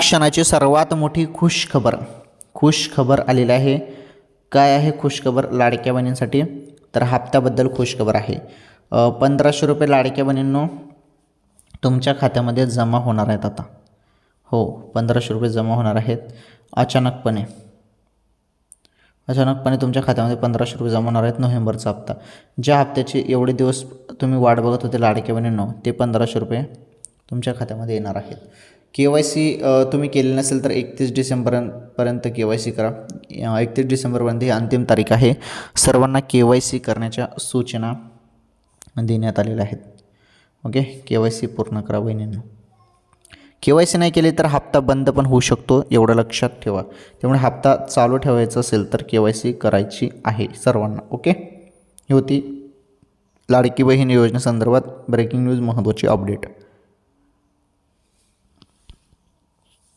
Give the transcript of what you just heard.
क्षणाची सर्वात मोठी खुश खबर आलेली आहे. काय आहे खुश खबर लाडक्या बहिणींसाठी? तर हप्त्याबद्दल खुश खबर आहे. 1500 रुपये लाडक्या बहिणींनो तुमच्या खात्यामध्ये जमा होणार आहेत आता. हो, 1500 रुपये जमा होणार आहेत अचानकपणे तुमच्या खात्यामध्ये 1500 रुपये जमा होणार आहेत. नोव्हेंबरचा हप्ता, ज्या हप्त्याचे एवढे दिवस तुम्ही वाट बघत होते लाडक्या बहिणींनो, ते 1500 रुपये तुमच्या खात्यामध्ये येणार आहेत. KYC तुम्ही केले नसेल तर 31 डिसेंबरपर्यंत KYC करा. 31 डिसेंबरपर्यंत ही अंतिम तारीख आहे. सर्वांना KYC करण्याच्या सूचना देण्यात आलेल्या आहेत. ओके, KYC पूर्ण करा बहिणींनो. KYC नाही केली तर हप्ता बंद पण होऊ शकतो, एवढं लक्षात ठेवा. त्यामुळे हप्ता चालू ठेवायचा असेल तर KYC करायची आहे सर्वांना. ओके, ही होती लाडकी बहीण योजनेसंदर्भात ब्रेकिंग न्यूज, महत्त्वाची अपडेट.